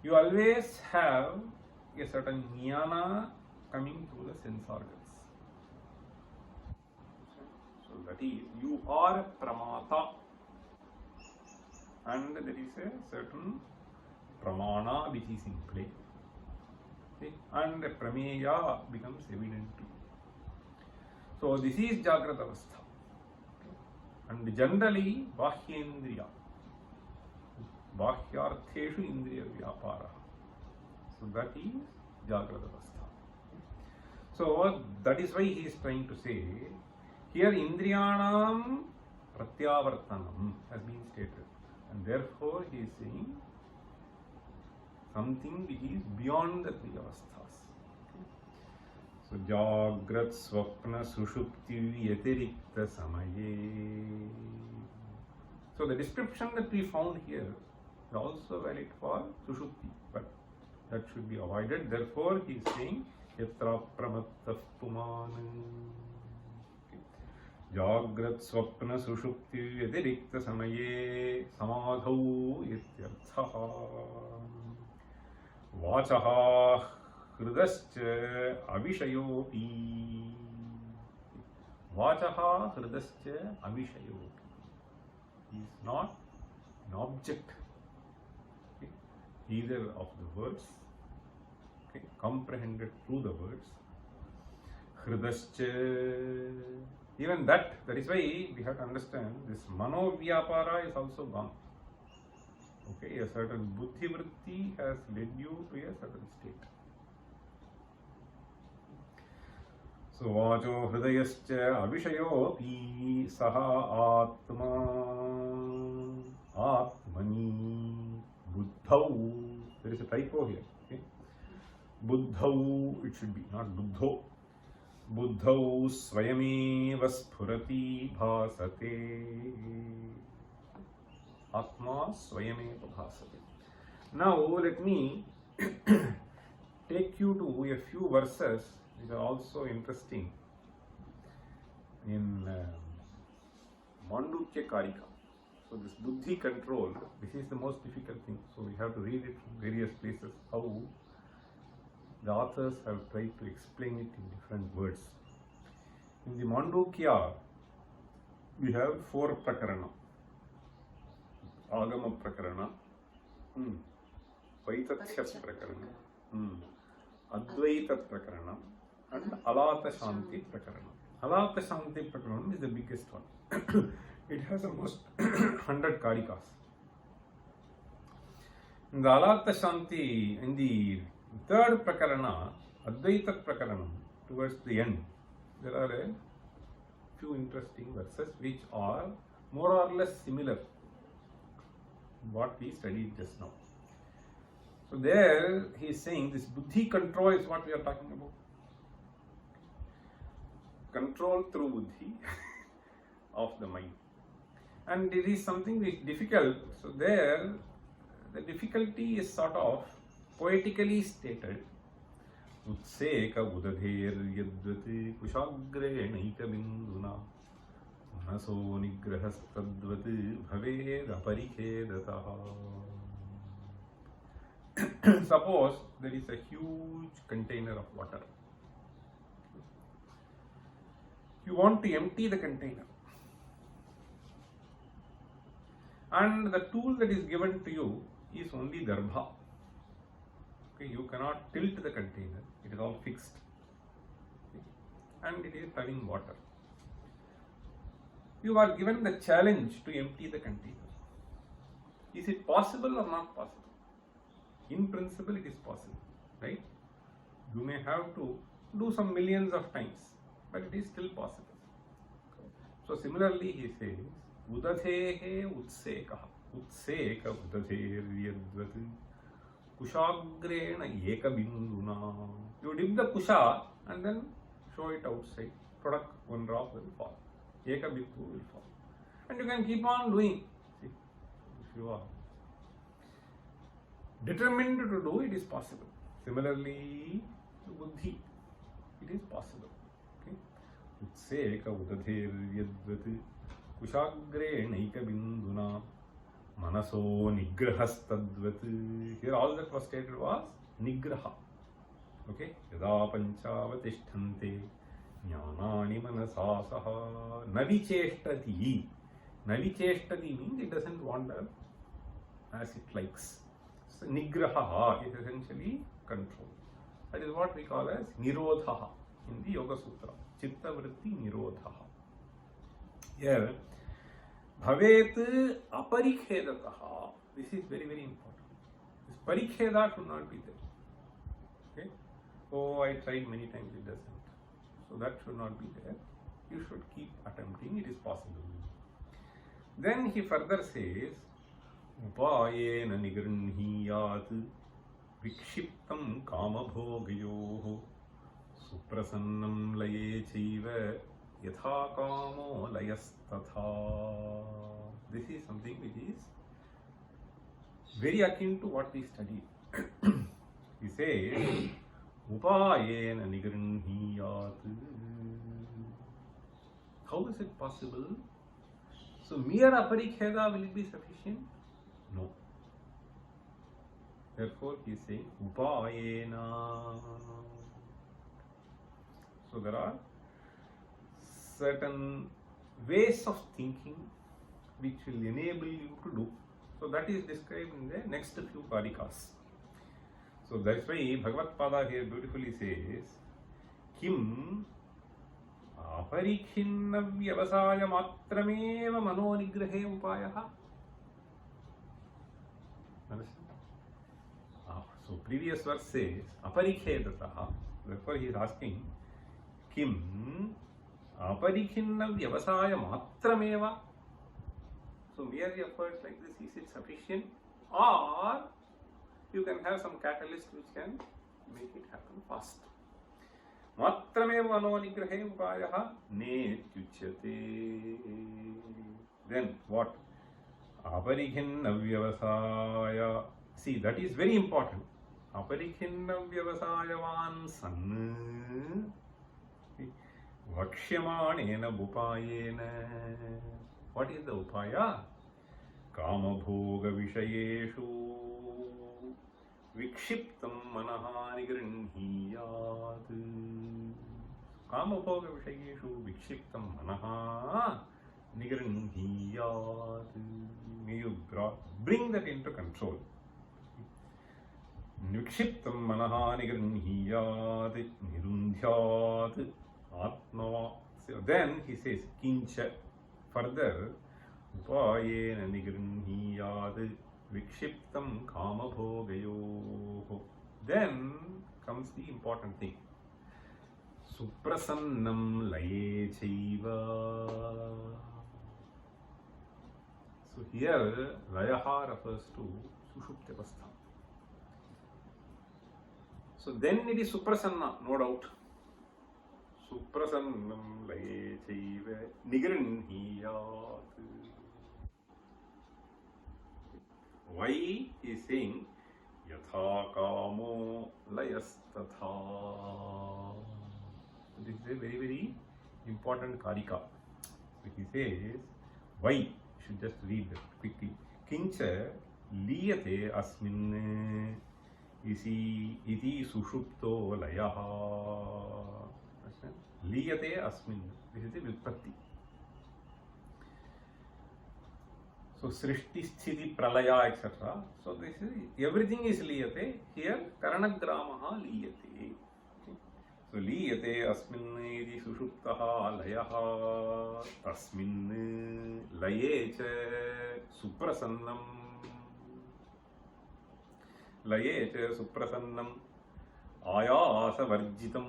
you always have a certain jnana coming through the sense organs. So that is, you are a pramata, and there is a certain pramana which is in play. Okay? And a prameya becomes evident too. So this is jagrata avastha. And generally bahyendriya, bahyartheshu indriya vyapara. So that is jagrata avastha. So that is why he is trying to say here indriyanam pratyavartanam has been stated, and therefore he is saying something which is beyond the three avasthas. So jagrat swapna sushupti yatirikta samaye. So the description that we found here is also valid for sushupti, but that should be avoided. Therefore he is saying yatra pramattah puman. Jagrat swapna sushupti yatirikta samaye samadhau ityarthaha. Vachaha hridascha avishayopi. Vachaha hridascha avishayopi. He is not an object, okay, either of the words, okay, comprehended through the words. Hridascha, even that is why we have to understand this manovyapara is also gone. Okay, a certain buddhi vritti has led you to a certain state. So vacho hridayascha avishayopi saha atma atmani buddhau. There is a typo here. Okay? Buddhau it should be, not buddho. Buddhau swayameva sphurati bhasate. Atma swayameva bhasate. Now let me take you to a few verses which are also interesting in Mandukya Karika. So this buddhi control, this is the most difficult thing. So we have to read it from various places, how the authors have tried to explain it in different words. In the Mandukya, we have 4 prakarana. Agama prakarana, Vaitathya prakarana, Advaita prakarana, and Alata Shanti prakarana. Alata Shanti prakarana is the biggest one. It has almost 100 karikas. In the Alata Shanti, in the 3rd prakarana, Advaita Prakaranam, towards the end, there are a few interesting verses which are more or less similar to what we studied just now. So there he is saying this buddhi control is what we are talking about. Control through buddhi of the mind. And it is something which is difficult. So there the difficulty is sort of poetically stated. Utseka udadher yadvat kushagrena binduna manaso nigrahastadvat bhaved aparikhedataha. Suppose there is a huge container of water. You want to empty the container. And the tool that is given to you is only darbha. Okay, you cannot tilt the container, it is all fixed. Okay. And it is having water. You are given the challenge to empty the container. Is it possible or not possible? In principle, it is possible, right? You may have to do some millions of times, but it is still possible. So similarly, he says, Udathehe utsekaha. Utseka udadher yadvat kushagrena ekabinduna. You dip the kusha and then show it outside. Product, one drop will fall. Ekabindu will fall. And you can keep on doing. See, if you are determined to do, it is possible. Similarly, buddhi, it is possible. Okay? Utseka udadher yadvat kushagrena ekabinduna manaso nigrahastadvat. Here all that was stated was nigraha. Okay? Yada panchavatishtante jnanani manasasaha navicheshtati. Navicheshtati means it doesn't wander as it likes. So nigraha is essentially control. That is what we call as nirodhaha in the Yoga Sutra. Chitta vritti nirodhaha. Here, bhavet aparikhedataha. This is very, very important. This parikheda should not be there. Okay? Oh, I tried many times, it doesn't. So that should not be there. You should keep attempting, it is possible. Then he further says, Upayena nigranhiyat vikshiptam kamabhogayoho suprasannam laye chaiva yatha kamo layastatha. This is something which is very akin to what we studied. He says, Upayena nigranhiyat. How is it possible? So mere aparikheda, will it be sufficient? No. Therefore he is saying upayena. So there are certain ways of thinking which will enable you to do. So that is described in the next few karikas. So that's why Bhagavad Pada here beautifully says, Kim aparikhinna vyavasaya matrameva mano nigrahe upayaha. Understand? So previous verse says aparikhedataha. Therefore he is asking, Kim aparikhinna vyavasaya matrameva. So mere efforts like this, is it sufficient? Or you can have some catalyst which can make it happen fast. Matrameva mano nigrahe upayaha netyuchyate. Then what? Aparikhinna vyavasaya. See, that is very important. Aparikhinna vyavasayavan san vakshyamanena upayena. What is the upaya? Kama bhoga vishayeshu vikshiptam manaha nigranhiyat. Kama bhoga vishayeshu vikshiptam manaha nigranhiyat. May you bring that into control. Vikshiptam manaha nigranhiyat nirundhyat atmava. So then he says kincha. Further, upayena nigranhiyat vikshiptam kama bhogayoho. Then comes the important thing. Suprasannam laye chaiva. So here layaha refers to sushuptyavastha. So then it is suprasanna, no doubt. Suprasannam laye chaiva nigrinhiyat. Why he is saying yatha kamo layastatha. This is a very, very important karika. So he says, why? You should just read that quickly. Kincha liyate asmin iti sushupto layaha. Liyate asmin. This is the Vyutpatti. So Srishti, Sthiti, Pralaya, etc. So this is everything is liyate. Here Karanagramaha liyate. So liyate asmin iti sushuptaha layaha tasmin laye cha suprasannam. Laye cha suprasannam ayasa varjitam.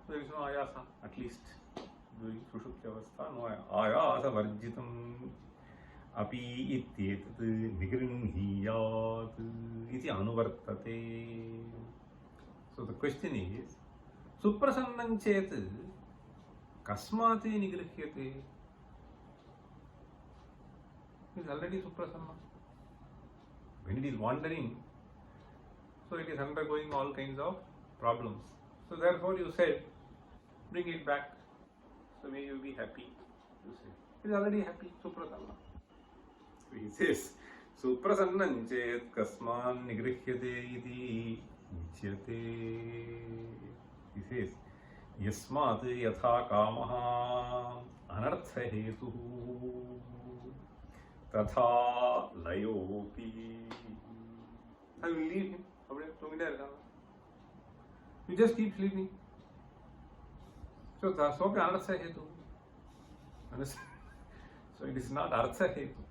There is no ayasa, at least during sushuptyavastha, no ayasa varjitam api ityetat nigrinhiyat iti anuvartate. So the question is, suprasannam chet kasmate nigrihyate? It is already suprasanna. When it is wandering, so it is undergoing all kinds of problems. So therefore you said, bring it back, so may you be happy. You say, it is already happy, suprasanna. So he says, suprasannam chet kasman nigrihyate iti uchyate. He says, yasmat yatha kamaha anartha hetuhu tatha layopi. I will leave him. You just keep sleeping. So that's okay, artha hetu. Understand? So it is not artha hetu.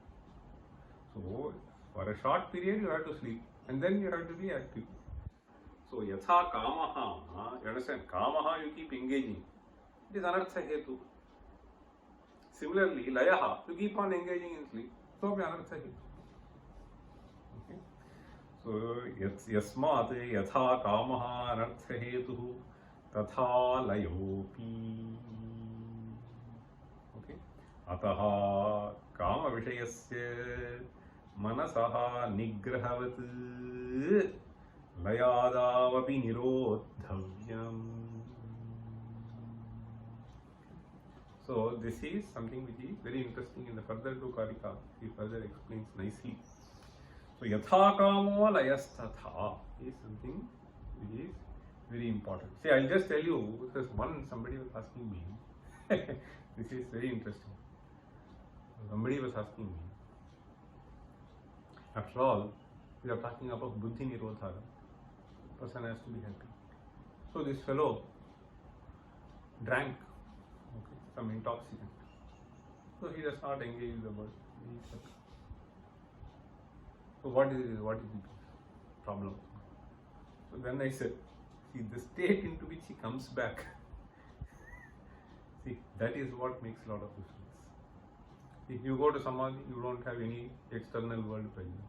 So for a short period you have to sleep and then you have to be active. So yatha kamaha, you understand? Kamaha you keep engaging. It is anartha hetu. Similarly, layaha, you keep on engaging in sleep. So anartha hetu. Okay. So yasmat yatha kamaha anartha hetu tatha layopi. Okay. Ataha kama vishayasya manasaha nigrahavat layadavapi nirodhavyam. So this is something which is very interesting in the further two karika. He further explains nicely. So yatha kamo layastatha is something which is very important. See, I'll just tell you, because somebody was asking me, this is very interesting. Somebody was asking me, after all, we are talking about buddhi nirodha. Person has to be happy. So this fellow drank some intoxicant. So he does not engage with the world. So what is the problem? So then I said, see, the state into which he comes back, see, that is what makes a lot of difference. If you go to Samadhi, you don't have any external world present.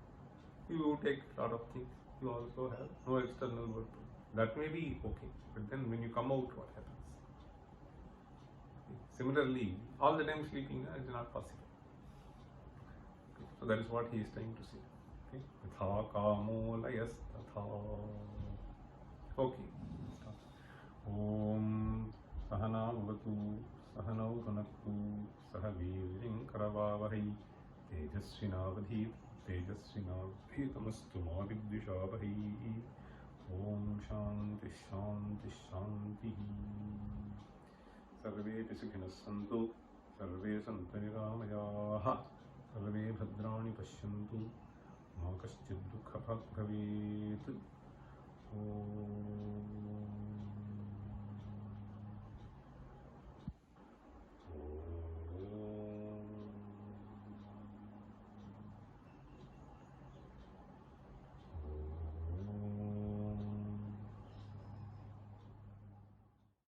You take a lot of things, you also have no external world present. That may be okay, but then when you come out, what happens? Similarly, all the time sleeping is not possible. Okay. So that is what he is trying to say. Okay. Yatha kamo layastatha. Okay. Om sahana bhavatu sahanau bhunaktu sahavirjim karavavahi tejasvinavadhitamastu ma vidvishavahi. Om shanti shanti shanti. सर्वे सुखिनः सन्तु सर्वे सन्तु निरामयाः सर्वे भद्राणि पश्यन्तु मा कश्चित् दुःखभाग् भवेत्। ॐ